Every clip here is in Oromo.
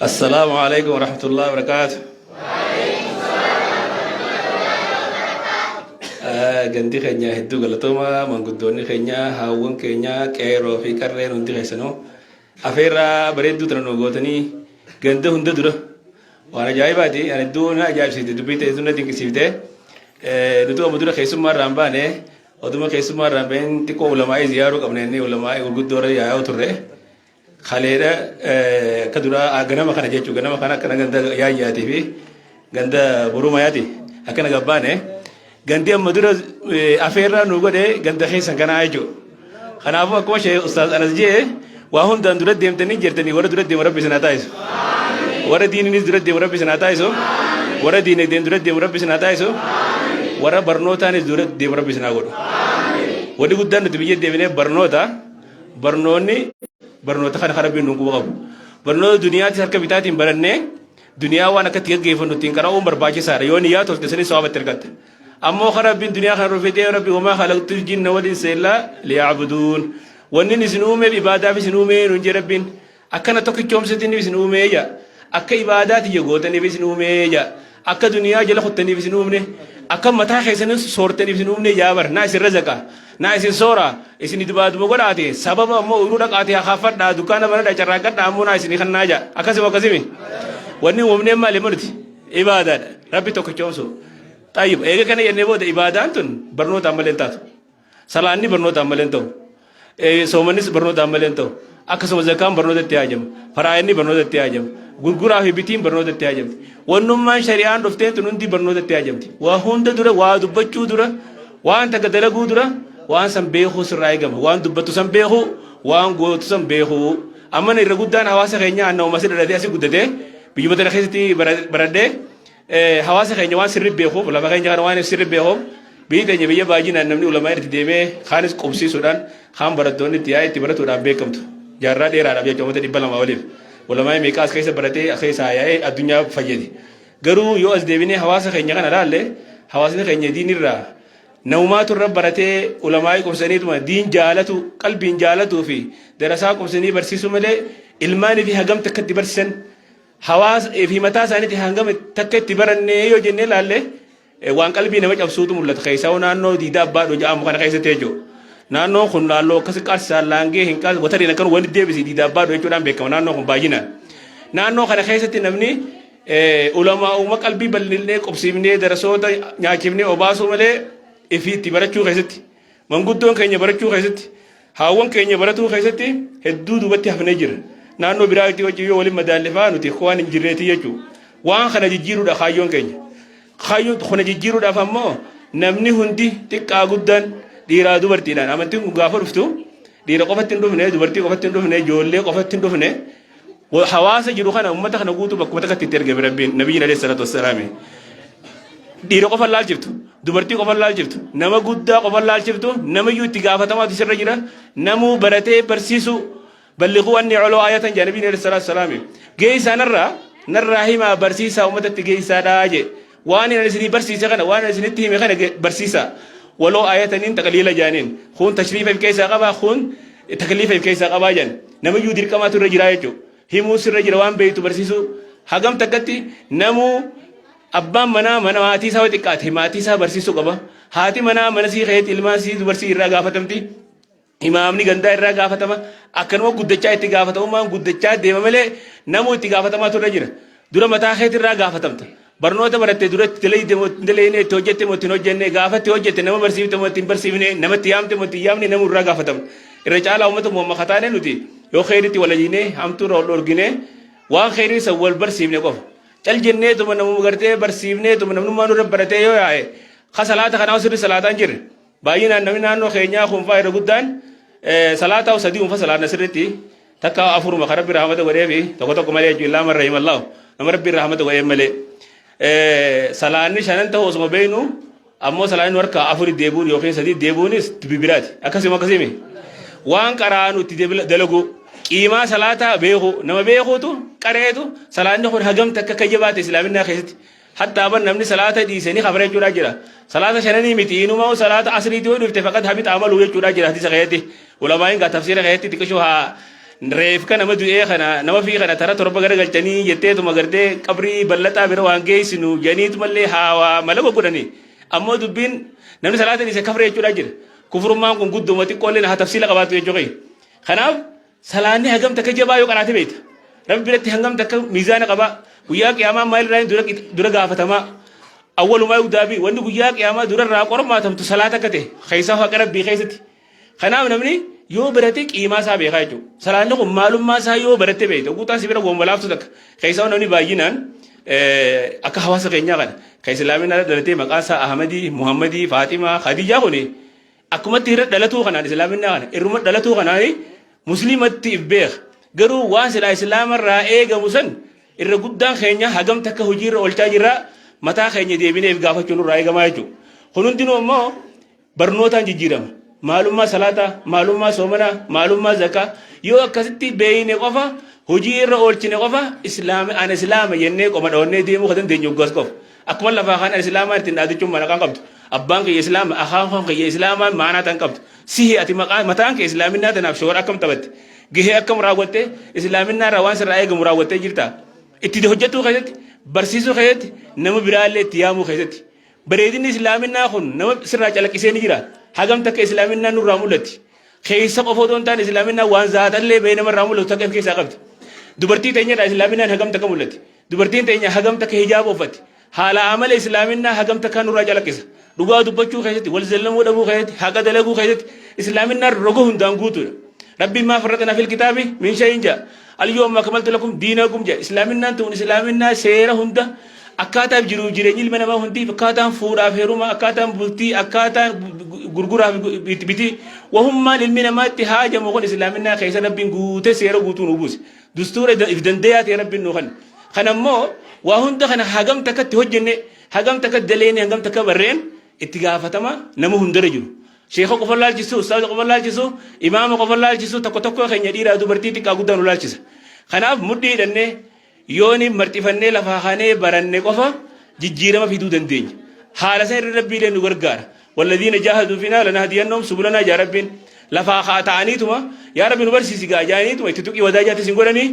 السلام عليكم ورحمة الله وبركاته. Ganti keenya hedduu galatooma manguddoonni keenya haawwan keenya qeeroo fi qarreen hundi keessanoo afeerraa bareedduu tana nu gootanii ganda hunda dura waan ajaa'ibaati ani hedduu na ajaa'ibsiifte dubbii ta'e sunna dinqisiifte nuti amma dura keessummaa irraan baane oduma keessummaa irraan ba'een xiqqoo ulamaa'ee ziyaaruu qabna inni ulamaa'ee gurguddoo irra yaa'aa turre kaleedha akka dura ganama kana jechuu ganama kana akkana ganda yaayyaatii fi ganda burumayaati akkana gabbaane ganti amma dura afeerraa nu godhe ganda keessan kanaa jechuudha. Kanaafuu akkuma shee ustaaz Anas jee waa hundaan dura deemtanii jirtanii warra dura deemu rabbi sinaa taa'isu. Warra diininis dura deemu rabbi sinaa taa'isu. Warra diinagdeen dura deemu rabbi sinaa taa'isu. Warra barnootaanis dura deemu rabbi sinaa godhu. Wanni guddaan nuti biyya deemnee barnoota kana rabbiin nu qabu. Barnoota duniyaatti harka bitaatiin barannee duniyaa waan akkatti gaggeeffannu ittiin qara'uun barbaachisaadha. Yoo niyyaa tolte sanis so'aabatti argatta. أما خرب الدنيا خرب في دير ربي وما خلقت الجن والإنس إلا ليعبدون ونن سنومي بعبادة في سنومي ننجي ربين أكنا توكي يوم ستني في سنومي يا أك عبادات يجوتني في سنومي يا أك دنيا جل خدتني في سنومي أك متى خيسن صورتني في سنومي جابر ناس الرزقة ناس الصورة إسني تباد مقولاتي سبب أما أولورك آتي خافت دا دكان بنا دا شراكت دا أمو ناس نخناجا أكاسي وكاسيمي ونن ومن ما لمرتي عبادات ربي توكي يوم سو طيب إيه كان ينبود إبادان تون برنو تاملين تاتو سلاني برنو تاملين تو سومنيس برنو تاملين تو أكسو زكام برنو تتياجم فرايني برنو تتياجم غرغرا في بيتين برنو تتياجم ونما شريان رفتين تنوندي برنو تتياجم وهون تدورا وادبتشو دورا وان تكدلغو دورا وان سنبيخو سرايغم وان دبتو سنبيخو وان غوتو سنبيخو أما نرغودان حواسا خينيا أنو مسير ردي أسي قدده بيجمتنا خيستي برده hawaasa keenya waan sirrii beekuuf lafa keenya kana waan sirrii beekuuf biyyi keenya biyya baay'inaan namni ulamaa irratti deemee kaanis qubsiisuudhaan kaan barattoonni itti yaa'ee itti baratuudhaan beekamtu jaarraa dheeraadhaaf jecha uummata 200 waliif ulamaa meeqaas keessa baratee keessa yaa'ee addunyaa fayyade garuu yoo as deebinee hawaasa keenya kana ilaalle hawaasni keenya diinirraa naumaatu irra baratee ulamaa qubsaniituma diin jaalatu qalbiin jaalatuu fi darasaa qubsanii barsiisuu malee ilmaanii fi hagamta akkatti barsiisan hawaas fi mataa isaaniitti hangam takka itti barannee yoo jennee laalle waan qalbii nama cabsuutu mul'ata keessaa naannoo diidaa abbaadho jedhamu kana keessatti jechuudha. Naannoon kun naannoo akkasii qarsaan laangee hin qaas watariin akkan wanti deebisi diidaa abbaadho jechuudhaan beekama naannoo kun baay'inaan. Naannoo kana keessatti namni ulamaa uuma qalbii bal'inee qubsiifnee darasoota nyaachifnee obaasuu malee ifiitti barachuu keessatti manguddoon keenya barachuu keessatti haawwan keenya baratuu keessatti hedduu duubatti hafnee jira. naannoo biraatti wajji yoo waliin madaalifaa nuti waan hin jirreeti jechuudha. Waan kana jijjiiruudha kaayyoon keenya. Kaayyoon kana jijjiiruudhaaf ammoo namni hundi xiqqaa guddaan dhiiraa dubartiidhaan amantiin kun gaafa dhuftu dhiira qofatti hin dhufne dubartii qofatti hin dhufne ijoollee qofatti hin dhufne hawaasa jiru kana uummata kana guutuu bakkuma takkatti itti ergame rabbiin nabiyyiin alayhi salaatu wassalaami. Dhiira qofa laalchiftu dubartii qofa laalchiftu nama guddaa qofa laalchiftu namayyuu itti gaafatamaatu sirra jira namuu baratee barsiisuu بلغوا أني علو آية جانبين عليه الصلاة والسلام جيسا نرى هما برسيسا ومتت جيسا داجي وأنا نسني برسيسا خنا وأنا نسني تهم خنا برسيسا ولو آية نين تقليل جانين خون تشريف في كيسا قبا خون تكليف في كيسا قبا جان نمو يدير كما ترجع رايجو همو سر جروان بيتو برسيسو حكم تكتي نمو أبا منا هاتي سا وتكات هماتي سا برسيسو قبا هاتي منا منسي خيت الماسي برسي الرجاء فتمتي imaamni gandaa irraa gaafatama akkanuma guddachaa itti gaafatamummaan guddachaa deema malee namuu itti gaafatamaa turre jira dura mataa keetii irraa gaafatamta barnoota barattee duratti daleeyne itti hojjette moo ittiin hojjenne gaafatti hojjette nama barsiifte moo ittiin barsiifne namatti yaamte moo ittiin yaamne namuu irraa gaafatama irra caalaa uummata muumma kataane nuti yoo kheyritti wal ajjine hamtuu irra ol dhorgine waan kheyrii san wal barsiifne qofa cal jennee tuma namuu gartee barsiifnee tuma namnummaan irra baratee yoo yaa'e khasalaata kanaa sirri salaataan jirre baay'inaan namni naannoo keenyaa kunfaa irra guddaan salaata usadii unfa salaat nasirritti takka afuruma karabbi rahmata godheefi tokko malee jechuun illaa marra himallahu nama rabbi rahmata godhee malee salaanni shanan ta'uu osuma beeynu ammoo salaanni warka afuri deebuun yookiin sadii deebuunis bibiraati akkasimi waan qaraanu itti dalagu qiimaa salaataa beeku nama beekuutu qareetu salaanni kun hagam takka kayyabaate islaaminaa keessatti حتى أبن نمني صلاة دي سني خبرة جورا جرا صلاة شنني متينو ما هو صلاة أصلي تقول نفت فقط حبيت عمل هو جورا جرا هذه سغيتي ولا ما ينقى تفسير غيتي تكشوها reef kana nama du'ee kana nama fi kana tara torba garagalchanii jetteetuma gartee qabrii bal'ataa bira waan geessinu janiitumallee haawaa mala godhanii ammoo dubbiin namni salaatan isa kafre jechuudha jira kufurummaan kun gudduma xiqqoolleen haa tafsiila qabaatu jechuudha kanaaf salaanni hagam takka jabaa yoo qaraate beekta rabbi biratti hangam takka miizaana qaba guyyaa qiyaamaa maal irraa dura gaafatamaa awwalumaa yudaabi wanni guyyaa qiyaamaa dura irraa qormaatamtu salaata akka ta'e keessaa haqa rabbii keessatti kanaaf namni yoo barate qiimaa isaa beekaa jechuudha salaanni kun maalummaa isaa yoo barate beekta guutaan si bira gombalaaftu takka keessaa namni baay'inaan akka hawaasa keenyaa kana kan islaamin dhalatee maqaan isaa Ahmadii Muhammadii Faatimaa Khadijaa kun akkumatti irra dhalatuu kanaan islaamin kana irruma dhalatuu kanaan muslimatti beek garuu waan silaa islaamarraa eegamu san irra guddaan keenya hagam takka hojiirra oolchaa jirra mataa keenya deebineef gaafachuun irraa eegamaa jechuudha kun hundinuu immoo barnootaan jijjiirama maalummaa salaataa maalummaa soomanaa maalummaa zakaa yoo akkasitti beeyne qofa hojii irra oolchine qofa an islaama jennee qoma dhawanee deemuu kan dandeenyu goos qofa akkuma lafaa kan islaamaa ittiin dhaadachuun maqaan qabdu abbaan kiyya islaama akaan kiyya islaamaa maanaa tan qabdu sihi ati mataan kee islaaminaa tanaaf shoora akkam taphatte gahee akkam raawwatte islaaminaa irraa waan sirraa eegamu raawwattee jirta itti hojjetuu keessatti barsiisuu keessatti nama biraallee itti yaamuu keessatti bareedinni islaaminaa kun nama sirraa calaqqisee ni jira hagam takka islaaminaa nurraa mul'atti keessa qofa otoo hin taane islaaminaa waan zaatallee bahee namarraa mul'atu takka keessaa qabdi dubartii teenyadha islaaminaan hagam takka mul'atti dubartiin teenya hagam takka hijaaba uffatti haala amala islaaminaa hagam takka nurraa calaqqisa dhugaa dubbachuu keessatti wal zallamuu dhabuu keessatti haqa dalaguu keessatti islaaminaa roga hundaan guutuudha rabbiin maa farratana fil kitaabi min shay'in jaa al-yawma akmaltu lakum diinakum jaa islaaminaan tuun islaaminaa seera hunda akkaataa jiruuf jireenyi ilma namaa hundi akkaataan fuudhaaf heerumaa akkaataan bultii akkaataan gurguraaf bitii wahummaan ilmi namaatti haajamu kun islaaminaa keessa rabbiin guutee seera guutuun ubuuse dustuura if dandeeyaa ta'e rabbiin nu kan ammoo waa hunda kana hagam takkatti hojjenne hagam takka daleene hagam takka barreen itti gaafatama nama hundarra jiru sheekha qofa laalchisu ustaaza qofa laalchisu imaama qofa laalchisu tokko keenya dhiiraa dubartii xiqqaa guddaa nu laalchisa kanaaf mudhii hidhannee yooni marxifannee lafaa kanee baranne qofa jijjiirama fiduu dandeenya haala san irra rabbiilee nu gargaara walladhiina jaahaduu finaa lanahdiyannahum subulanaa yaa rabbiin lafaa haa ta'aniituma yaa rabbi nu barsiisi gaa jaaniituma itti tuqii wadaa jaatti sin godhanii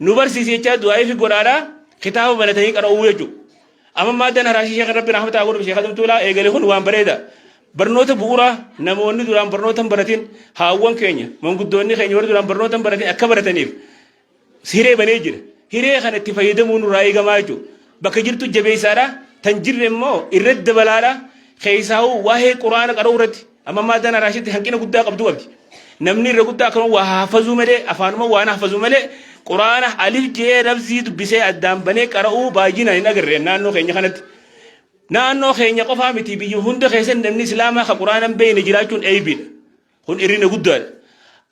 nu barsiisi jechaa du'aa fi godhaadhaa kitaaba banatanii qara'uu jechuudha amma maaddaan haraashii sheekha rabbi rahmataa godhu sheekha tumtuulaa eegale kun waan bareeda barnoota bu'uuraa namoonni duraan barnoota hin baratin haawwan keenya manguddoonni keenya warri duraan barnoota hin baratin akka barataniif hiree banee jira hiree kana itti fayyadamuun nurraa eegamaa jechuudha bakka jirtu jabeessaadha tan jirre immoo irratti dabalaadha keessaa'uu waa'ee quraana qara'uu irratti amma maaddaan haraashitti hanqina guddaa qabdu qabdi namni irra guddaa akkama waa hafazuu malee afaanuma waan hafazuu malee quraana alif jee rabsii dubbisee addaan banee qara'uu baay'inaan hin agarre naannoo keenya kanatti naannoo keenya qofaa miti biyya hunda keessatti namni islaamaa ka quraanan beeyne jiraachuun eebiidha kun irrina guddaadha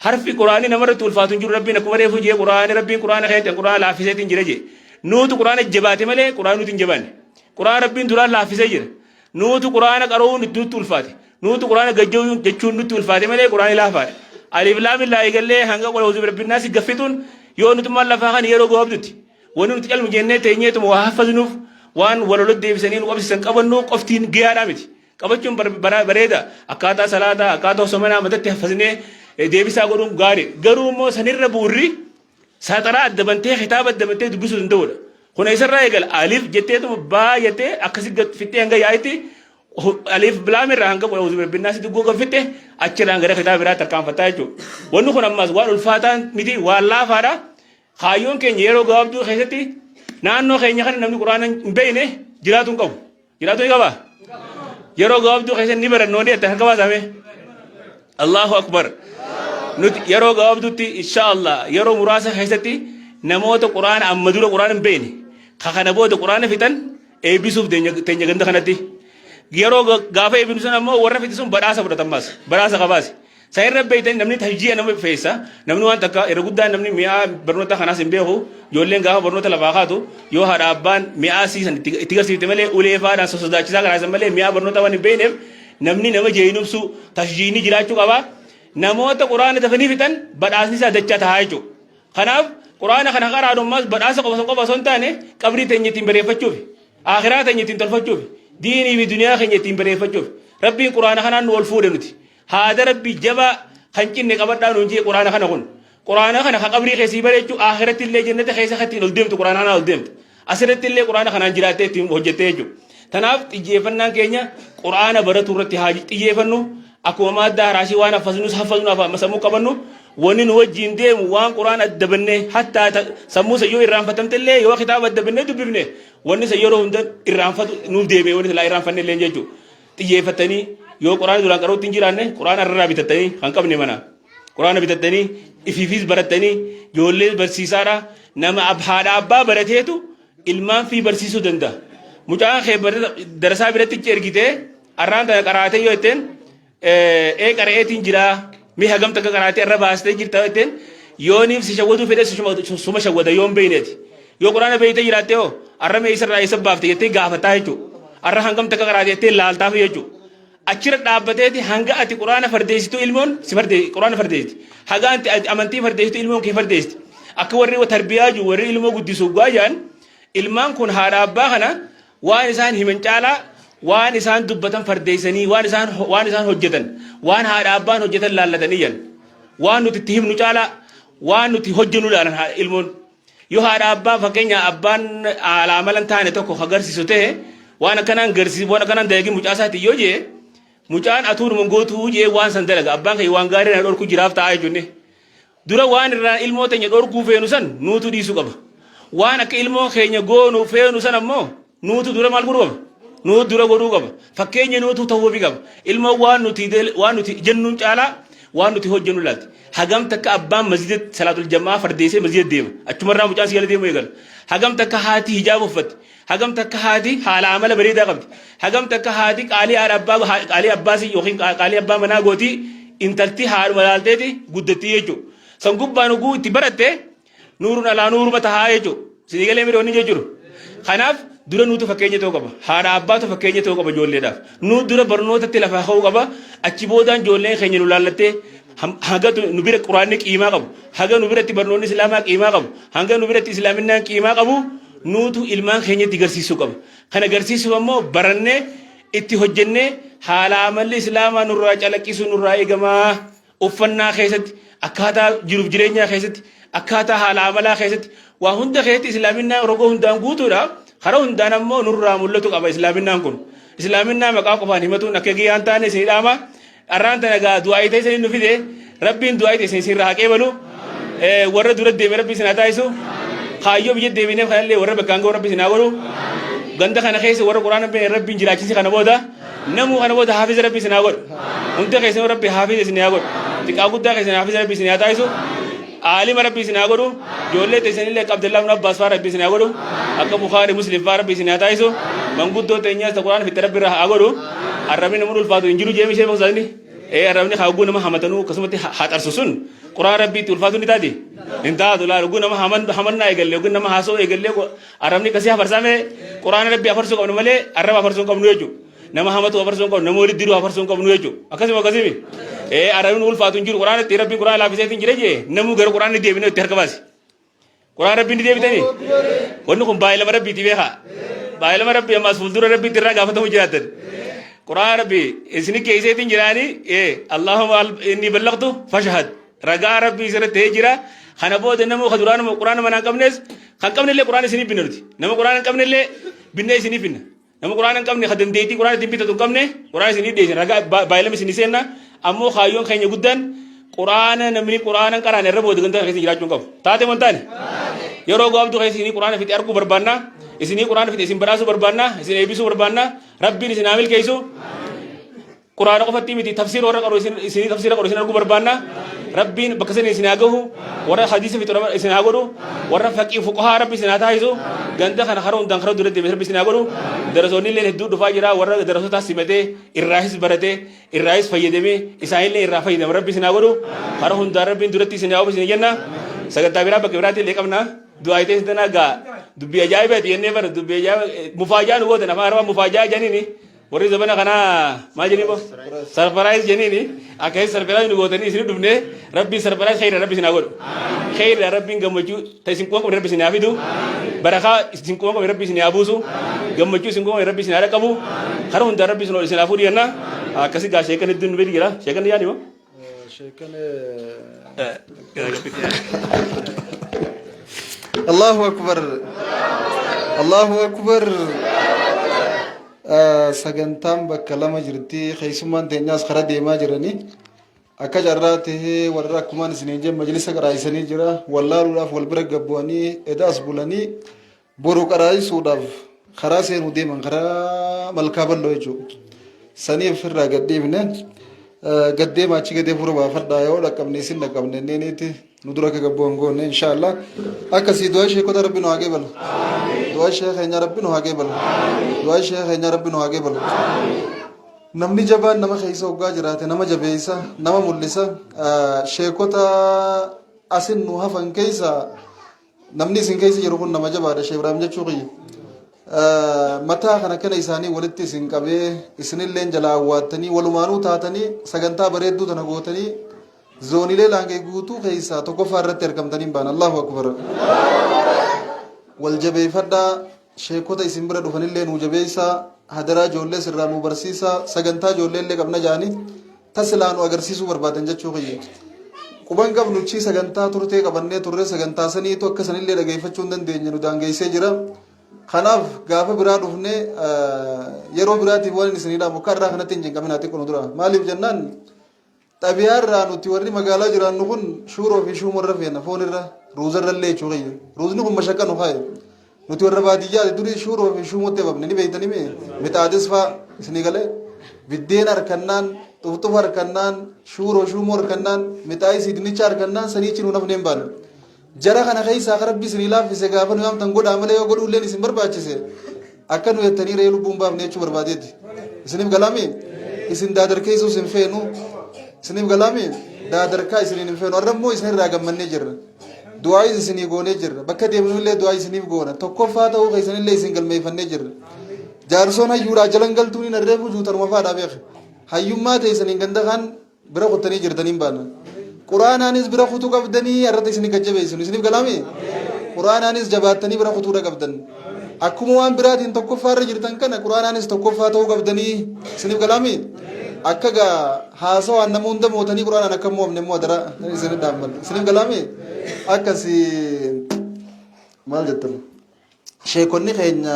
harfi quraanii namarratti ulfaatu hin jiru rabbiin akkuma reefu jee rabbiin quraana keessatti quraana laaffiseetiin jira jee nuutu quraana jabaate malee quraana nuti hin jabaanne quraana rabbiin duraan laaffisee jira nuutu quraana qara'uun nutti ulfaate nuutu quraana gajja'uun jechuun nutti ulfaate malee quraani laafaadha alif laam illaa eegallee hanga qolaa huzuu rabbinaa si gaffituun yoo nutummaan lafaa kan yeroo gabaabdutti wanni nuti calmu jennee teenyeetuma waa haffaznuuf waan walolot deebisanii nu qabsiisan qabannu qoftiin giyaadhaa miti qabachuun bareeda akkaataa salaataa akkaataa somanaa matatti haffaznee deebisaa godhuun gaarii garuu immoo sanirra buurri saaxaraa addabantee kitaaba addabantee dubbisuu danda'udha kun isarraa eegala alif jetteetuma baa jettee akkasi fittee hanga yaa'itti alif bilaamirraa hanga qolaa huzuu rabbinaa si duggoo gaffitte achirraan gara kitaaba biraa tarkaanfattaa jechuudha wanni kun ammas waan ulfaataan miti waan laafaadha kaayyoon keenya yeroo gabaabduu keessatti naannoo keenya kana namni quraana hin beekne jiraatu hin qabu jiraatu ni qaba yeroo gabaabduu keessatti ni barannoonni itti harka baasame Allahu akbar nuti yeroo gabaabduutti insha Allah yeroo muraasa keessatti namoota quraana amma dura quraana hin beekne kana booda quraana fixan eebbisuuf teenya ganda kanatti yeroo gaafa eebbisu sun ammoo warra fixi sun badhaasa fudhatamas badhaasa qabaasi sayirra beeytan namni tahjiya nama feessa namni waan takka irra guddaan namni mi'aa barnoota kanaas hin beeku ijoolleen gaafa barnoota lafaa kaatu yoo haadha abbaan mi'aa siisan itti garsiifte malee ulee faadhaan sosodaachisaa kanaasan malee mi'aa barnoota waan hin beekneef namni nama jeeyinubsu tahjiini jiraachuu qaba namoota quraana dafanii fixan badhaasni isaa dachaa tahaa jechuudha kanaaf quraana kana qaraadhummaas badhaasa qofa osoo hin taane qabrii teenya ittiin bareeffachuuf akhiraa teenya ittiin tolfachuuf diinii fi duniyaa keenya ittiin bareeffachuuf rabbiin quraana kanaan nu ol fuudhe nuti haada rabbi jaba hanqinne qabadhaa nuun jee quraana kana quraana kana qabri keessi bareechu akhiratti illee jannata keessa katti ol deemtu quraana ol deemtu asirratti illee quraana kanaan jiraatee ittiin hojjettee jechuudha. Tanaaf xiyyeeffannaan keenya quraana baratu irratti haa xiyyeeffannu akkuma maaddaa raashii waan hafasnu sammuu qabannu wanni nu wajjin deemu waan quraana addabannee hattaa sammuu sayyoo irraanfatamte illee yoo kitaaba addabannee dubbifne wanni sayyoo hunda irraanfatu nuuf deebi'e wanni silaa irraanfanne illee jechuudha. Xiyyeeffatanii yoo quraana duraan qaruutti hin jiraanne quraana irraa bitattanii kan qabne mana quraana bitattanii ifiifis baratanii ijoollee barsiisaadha nama haadha abbaa barateetu ilmaan fi barsiisuu danda'a. Mucaan kee darasaa biratti ergitee arraan tana qaraatee yoo ittiin qara'eetiin jira mi hagam takka qaraatee irra baastee jirta yoo ittiin yooniif si shawwaduu fedhe suma shawwada yoon beeyneeti. Yoo quraana beeytee jiraattee hoo arra mee isarraa isa baafte jettee gaafataa jechuudha. Arra hangam takka qaraatee jettee laaltaaf jechuudha. Achirra dhaabbateeti hanga ati quraana fardeessitu ilmoon si quraana fardeessiti. Haga ati amantii fardeessitu ilmoon kee fardeessiti. Akka warri tarbiyaa jiru warri ilmoo guddisuu gaajaan ilmaan kun haadha abbaa kana waan isaan himan caalaa waan isaan dubbatan fardeessanii waan isaan hojjetan waan haadha abbaan hojjetan laallatanii yan waan nuti itti himnu caalaa waan nuti hojjennu laalan ilmoon yoo haadha abbaan fakkeenya abbaan alaamalan taane tokko agarsiisu ta'e waan akkanaan garsiisu waan akkanaan dalagii mucaa isaati yoo jee mucaan atuuruma gootuu jee waan san dalaga abbaan kee waan gaarii na dhorku jiraaf taa'aa jechuun dura waan irraa ilmoo teenya dhorkuu feenu san nuutu dhiisuu qaba waan akka ilmoo keenya goonu feenu san ammoo nuutu dura maal godhuu qaba nuutu dura godhuu qaba fakkeenya nuutu ta'uu qaba ilmoo waan nuti jennuun caalaa waan nuti hojjennu laatti hagam takka abbaan masjida salaatul jamaa fardeessee masjida deema achumarraa mucaan siyaala deemu eegala hagam takka haati hijaaba uffatti hagam takka haati haala amala bareedaa qabdi hagam takka haati qaalii abbaasii yookiin qaalii abbaa manaa gootii intalti haadhuma laalteeti guddatti jechuudha san gubbaan oguu itti baratte nuurun alaa nuuruma tahaa jechuudha sinii galee miidhoonni jechuudha kanaaf dura nuutu fakkeenya ta'uu qaba haadha abbaatu fakkeenya ta'uu qaba ijoolleedhaaf nuu dura barnootatti lafaa ka'uu qaba achi boodaan ijoolleen keenya nu laallattee hanga nu bira quraanni qiimaa qabu hanga nu biratti barnoonni islaamaa qiimaa qabu hanga nu biratti islaaminaan qiimaa qabu nuutu ilmaan keenyatti garsiisuu qaba kana garsiisuu ammoo barannee itti hojjennee haala amalli islaamaa nurraa calaqqisuu nurraa eegamaa uffannaa keessatti akkaataa jiruuf jireenyaa keessatti akkaataa haala amalaa keessatti waa hunda keessatti islaaminaa rogoo hundaan guutuudha hara hundaan ammoo nurraa mul'atu qaba islaaminaan kun islaaminaa maqaa qofaan himatuun akka giyyaan taane isin dhaama arraan tana gaa du'aayi ta'e isin nu fide rabbiin du'aayi ta'e isin irraa haqee balu warra dura deeme rabbi isin haa taa'isu kaayyoo biyya deebineef kanallee warra bakkaan ga'u rabbi isin haa godhu ganda kana keessa warra quraana bene rabbiin jiraachisi kana booda namuu kana booda haafiza rabbi isin haa godhu hunda keessan rabbi haafiza isin haa godhu xiqqaa guddaa keessan haafiza rabbi isin haa taa'isu عالم ربي سناغورو جولة تسني لك عبد الله بن عباس ربي سناغورو أكا بخاري مسلم ربي سناتايسو من قدو تنيا القرآن في تربي راه أغورو الربي نمر الفاتو إنجيلو جيمي شيء بخزاني الربي خاوغو نما حمتنو قسمتي حاتر سوسون قرآن ربي تلفاتو نتادي انتا دولا رغو نما حمنا يقل لغو نما حاسو يقل لغو الربي كسيها فرسامي قرآن ربي أفرسو قبل ملي الربي أفرسو قبل نويجو nama hamatu afarson ko namori diru afarson ko nuejo akasimi arabin ul fatun jir qur'an te rabbi qur'an la bisetin jireje namu gar qur'an de bino ter kabasi qur'an rabbi de bitani wonno ko bayla rabbi ti beha bayla rabbi mas fuldur rabbi tirra gafata mu jiratan qur'an rabbi isni ke isetin jirani allahumma inni ballagtu fashhad raga rabbi sira te jira khana bod namu khadurana qur'an mana kamnes khan kamne le qur'an isni binurti namu qur'an kamne le binne isni binna nama qur'aan qabne khadam deeti qur'aan tibbita tu qabne qur'aan isini deesi raga baay'ilama isini seenna ammoo kaayyoon keenya guddaan qur'aan namni qur'aan qaraan irra booda ganta keessa jiraachuun qabu taate wantaani yeroo gaabdu keessa isini qur'aan fiti arguu barbaanna isini qur'aan fiti isin baraasuu barbaanna isin eebisuu barbaanna rabbiin isin amil keeysu qur'aan qofatti miti tafsiir warra qaru isini tafsiira qaru isin arguu barbaanna rabbiin bakka isin isin agahu warra hadiisa fiti isin agodu warra faqii fuqahaa rabbi isin taayisu ganda kana haroon dan kharo durate rabbi isin agodu darasoonni illee hedduu dhufaa jira warra darasoota simatee irraahis barate irraahis fayyadame isaanillee irraa fayyadame rabbi isin agodu haro hunda rabbiin duratti isin yaa'u isin jenna sagantaa biraa bakka biraatti illee qabna du'aa itee isin gaa dubbii ajaa'ibaati jennee bara dubbii ajaa'iba mufaajaa nu gootan afaan arabaa mufaajaa janiini warri zabana kana maal jenii bo sarparaayis jeniini akkasii sarparaayis nu gootanii isin dhufne rabbiin sarparaayis khayra rabbi isin godhu khayra rabbiin gammachuu ta isin qoon qabne rabbi isin fidu barakaa isin qoon qabne rabbi isin buusu gammachuu isin qoon rabbi isin qabu hara hunda rabbi isin fuudhi jenna akkasii gaa sheekan hedduun nu bedi jira sheekan yaani bo الله أكبر الله أكبر سجنتام بكلام جرتي خيسمان تنياس خرد ما جرني أكاد أراته ورا كمان سنينجم مجلس كراي سنيجرا والله روف والبرق جبواني إداس بولاني برو كراي سوداف خراسين ودي من خرا ملكابل لويجو سني في الرجدي منه قدي ما تيجي دي برو بافردا يا ولا كم نسين كم نينيتي ندرك جبوان إن شاء الله أكسي دعاء شيء كده ربنا هاجي بل دعاء شيء خير ربنا هاجي بل دعاء شيء خير ربنا هاجي بل نمني جبان نما خيسا وقا جراته نما جبيسا نما ملسا شيكوتا أسن نوها فان كيسا نمني سن كيسا يروحون نما جبارة شيء برام جتشوقي متى خنا كنا إساني ولدت سن كبه إسن اللين جلا واتني ولمانو تاتني سجنتا بريدو تناغوتني زوني لي لانجي غوتو خيسا توكو فارت تركم تنين بان الله أكبر والجبي فدا شيكوتا إسن برا دفن اللين وجبيسا هدرا جولة سرانو برسيسا سجنتا جولة اللي قبنا جاني تسلانو أجر سيسو بربادن جتشوقي كوبان قبل نوتشي سجنتا تورتي قبلني تورة سجنتا سني تو كسني اللي رجعي فتشوندن دينجنو دانجي سجرا خناف قافة براد وفني يرو براد يبغى نسني لا مكرر خنا تنجن كمين هاتي كنودرا مالي بجنان تبيار رانو توري مقالة جران نكون شورو في شو مرة فينا فونيرا روزر اللي شوقي روز نكون مشاكل نخاي نتورا بادية دوري شورو في شو متى بابني بيتني مي متعدس فا سنيغالي بدين أركنان توتو أركنان شورو شو مور كنان متاعي سيدني شار كنان سني تشينو نفنيم بان جرا خنا خي ساخر بي سنيلا في سغافن يوم تنقول عمله يقول ولين سمبر باچسه أكن ويتني ريلو بومبا بنيچو برباديت سنيم غلامي اسن دادر كيسو سنفينو سنيم غلامي دادر كاي سنين فينو رمو اسن راغم منجر دعاء سني غوني جر بكتي من الله دعاء سني غونا توقفات او غيسن الله سنگل مي فنجر جارسون يورا جلنگل توني نرفو جوتر مفادا بيخ حيوما تي سني گندخان برا خطني جردنين بان قران انس برا خطو قبدني ارت سني گجبه سني كلامي قران انس جباتني برا خطو قبدن اكموان برادين توقفار جرتن كن قران انس توقفات او قبدني سني كلامي أكجا هاسو أن نموند موتني قرآن أنا كم مو نمو درا سنين دامن سنين كلامي أكسي مال جتن شيء كوني خينا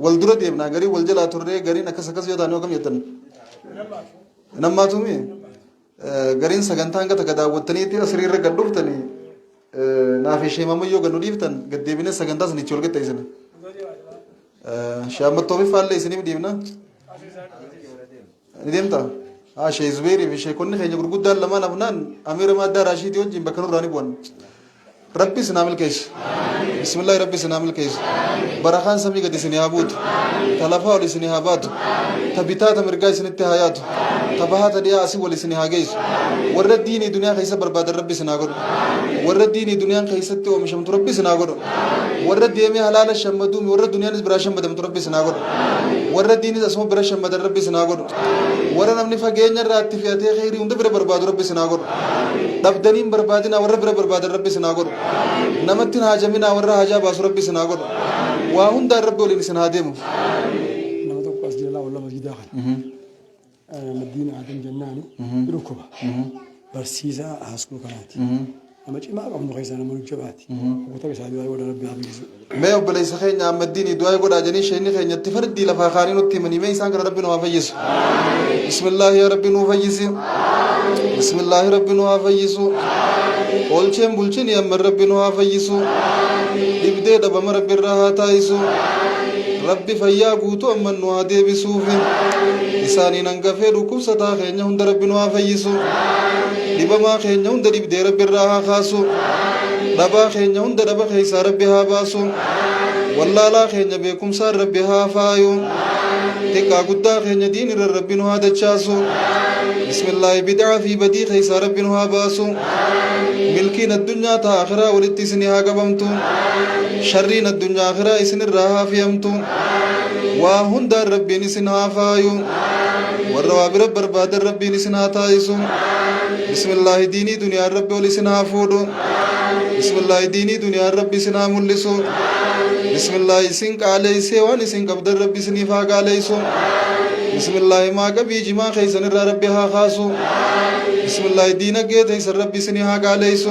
والدرو ديبنا غري والجلا توري غري نكسكس يودانو كم يتن نما تومي غرين سجنتان كتكدا وتني تي أسرير رجدوف تني نافي شيء ما ميو غنودي فتن قديبنا سجنتاس نيچول كتايسن شامت توفي فالله سنين ديبنا ندمتا شيء زبيري في شيء كوني خينا غرقود لما نبنان أمير ما دار راشيد يوم جيم بكرو راني بوان ربي سنامل كيس بسم الله ربي سنامل كيس برخان سمي قد سنيابود تلافا ولي سنيابات تبيتات مرقاي سنتهايات تبهات ديا أسي ولي سنيهاجيس ورد ديني دنيا خيسة برباد ربي سناغر ورد ديني دنيا خيسة تو مشمت ربي سناغر ورد ديمي حلال الشمدوم ورد دنيا نس براشم بدم ربي سناغر ورد ديني اسمه براشم بدر ربي سناغر ورد نمني فجينا رات فياتي خيري وند برباد ربي سناغر دبدنين بربادنا ورد برباد ربي سناغر نمتين هاجمنا ورد هاجا باس ربي سناغر وهم دار ربي ولي سنهادم نمتوك أسجل الله والله مسجد آخر مدينة عدم جناني بركبة برسيزة هاسكو كناتي أما شيء ما أقوم نخيس أنا منو جباتي وقتك سعدي ولا ربي حبيزو ما يقبل يسخين يا مديني دعاء يقول أجني شيء نخين يتفرد دي لفاخارين وتمني ما يسانك ربي نوافيس بسم الله يا ربي نوافيس بسم الله ربي نوافيس أولشين بولشين يا مر ربي نوافيس يبدأ دبم ربي الرهاتايسو ربي فيا قوتو أمن نوادي بسوفي إساني ننقفي ركوب ستا خينيا هند ربي نوافيسو دبما خينيا هند يبدأ ربي الرها خاسو دبا خينيا هند دبا خيسا ربي هاباسو والله لا خينيا بيكم سار ربي هافايو تكا قدا خينيا دين ربي نواد تشاسو بسم الله بدعا في بدي خيسا ربي نواباسو ملكين الدنيا تا آخرة ولتسنها قبمتو شرين الدنيا آخرة إسن الرها فيمتو وهن دار ربي نسنها فايو والرواب رب برباد ربي نسنها تايسو بسم الله ديني دنيا ربي ولسنها فودو بسم الله ديني دنيا ربي سنها ملسو بسم الله سنك علي سيوان سنك عبد ربي سنفاق عليسو بسم الله ما قبي جما خيسن ربي ها خاسو بسم الله دينك جيت ربي سني ها قاليسو